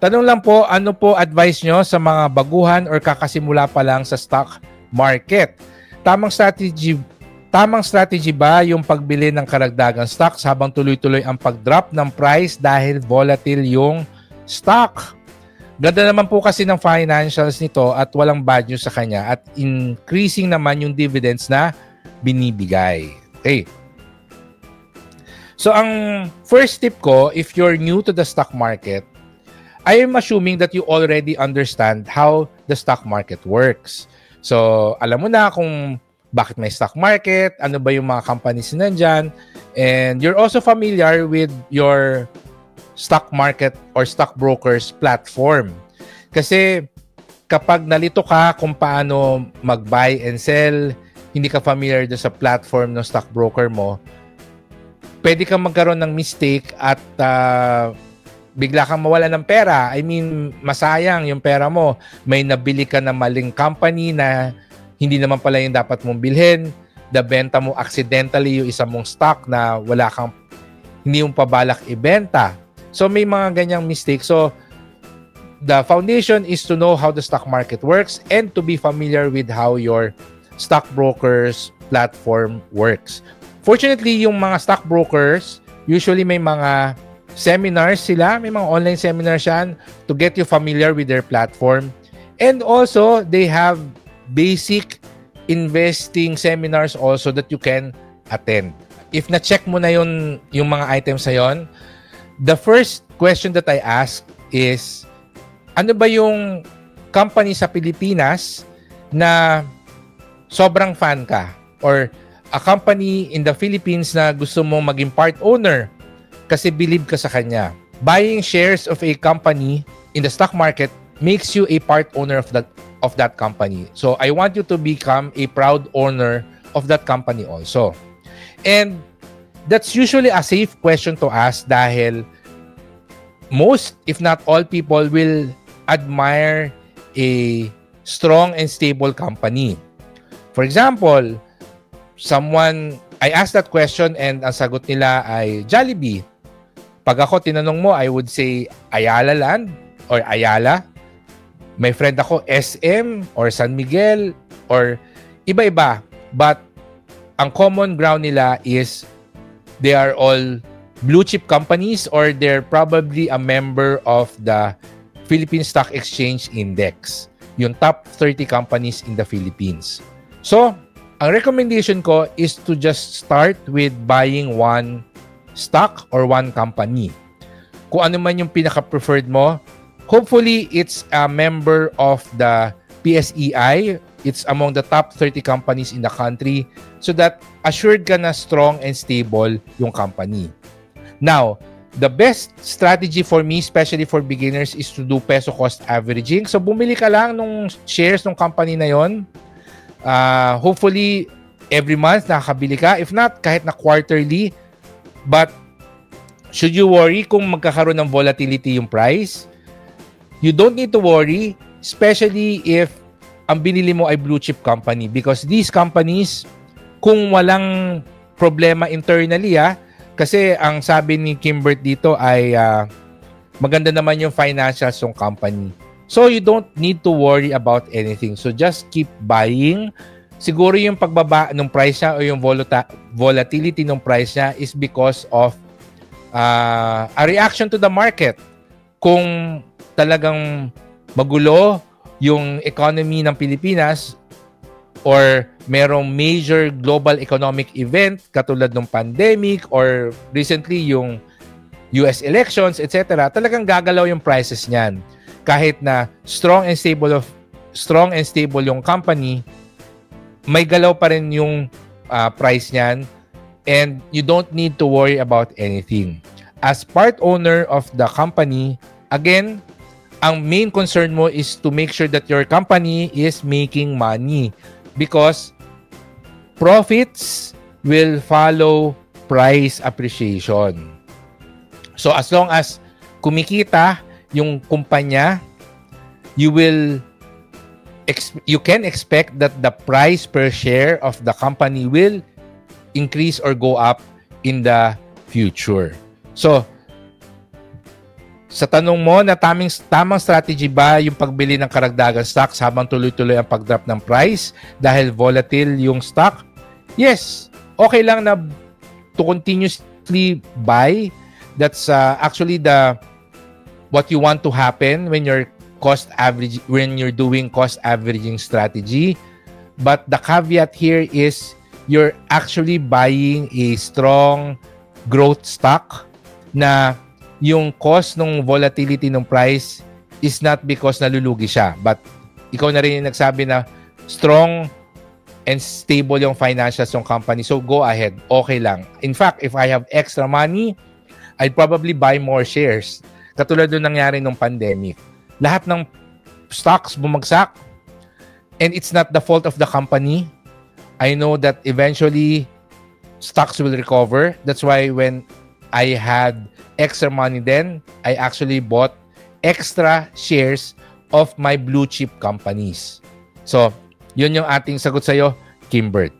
Tanong lang po, ano po advice nyo sa mga baguhan or kakasimula pa lang sa stock market? Tamang strategy ba yung pagbili ng karagdagang stocks habang tuloy-tuloy ang pag-drop ng price dahil volatile yung stock? Ganda naman po kasi ng financials nito at walang bad news sa kanya at increasing naman yung dividends na binibigay. Okay. So, ang first tip ko, if you're new to the stock market, I am assuming that you already understand how the stock market works. So, alam mo na kung bakit may stock market, ano ba yung mga companies na nandyan, and you're also familiar with your stock market or stock brokers platform. Kasi kapag nalito ka kung paano mag-buy and sell, hindi ka familiar doon sa platform ng stock broker mo, pwede kang magkaroon ng mistake at bigla kang mawala ng pera. I mean, masayang yung pera mo. May nabili ka na maling company na hindi naman pala yung dapat mong bilhin. Nabenta mo accidentally yung isa mong stock na hindi yung pabalak ibenta. So, may mga ganyang mistake. So, the foundation is to know how the stock market works and to be familiar with how your stockbrokers platform works. Fortunately, yung mga stockbrokers, usually may mga seminars sila, may mga online seminars yan to get you familiar with their platform. And also, they have basic investing seminars also that you can attend. If na-check mo na yung mga items na yon, the first question that I ask is, ano ba yung company sa Pilipinas na sobrang fan ka? Or a company in the Philippines na gusto mong maging part owner kasi believe ka sa kanya. Buying shares of a company in the stock market makes you a part owner of that company. So I want you to become a proud owner of that company also. And that's usually a safe question to ask dahil most, if not all people, will admire a strong and stable company. For example, I asked that question and ang sagot nila ay Jollibee. Pag ako tinanong mo, I would say Ayala Land or Ayala. May friend ako SM or San Miguel or iba-iba. But ang common ground nila is they are all blue chip companies or they're probably a member of the Philippine Stock Exchange Index. Yung top 30 companies in the Philippines. So, ang recommendation ko is to just start with buying one stock or one company. Kung ano man yung pinaka-preferred mo, hopefully it's a member of the PSEI. It's among the top 30 companies in the country so that assured ka na strong and stable yung company. Now, the best strategy for me, especially for beginners, is to do peso cost averaging. So, bumili ka lang nung shares ng company na yon. Hopefully, every month nakakabili ka. If not, kahit na quarterly. But, should you worry kung magkakaroon ng volatility yung price? You don't need to worry, especially if ang binili mo ay blue chip company. Because these companies, kung walang problema internally, kasi ang sabi ni Kimbert dito ay maganda naman yung financials ng company. So, you don't need to worry about anything. So, just keep buying. Siguro yung pagbaba ng price niya o yung volatility ng price niya is because of a reaction to the market. Kung talagang magulo yung economy ng Pilipinas or merong major global economic event katulad ng pandemic or recently yung US elections, etc., talagang gagalaw yung prices niyan. Kahit na strong and stable yung company, may galaw pa rin yung price niyan and you don't need to worry about anything. As part owner of the company, again, ang main concern mo is to make sure that your company is making money because profits will follow price appreciation. So as long as kumikita yung kumpanya, you can expect that the price per share of the company will increase or go up in the future. So Sa tanong mo na tamang strategy ba yung pagbili ng karagdagang stocks habang tuloy-tuloy ang pag-drop ng price dahil volatile yung stock? Yes, okay lang na to continuously buy. That's actually what you want to happen when you're doing cost averaging strategy. But the caveat here is you're actually buying a strong growth stock na yung cost ng volatility ng price is not because nalulugi siya. But ikaw na rin yung nagsabi na strong and stable yung financials ng company. So go ahead. Okay lang. In fact, if I have extra money, I'd probably buy more shares. Katulad doon nangyari nung pandemic. Lahat ng stocks bumagsak and it's not the fault of the company. I know that eventually stocks will recover. That's why when I had extra money then, I actually bought extra shares of my blue chip companies. So, yun yung ating sagot sa'yo, Kimbert.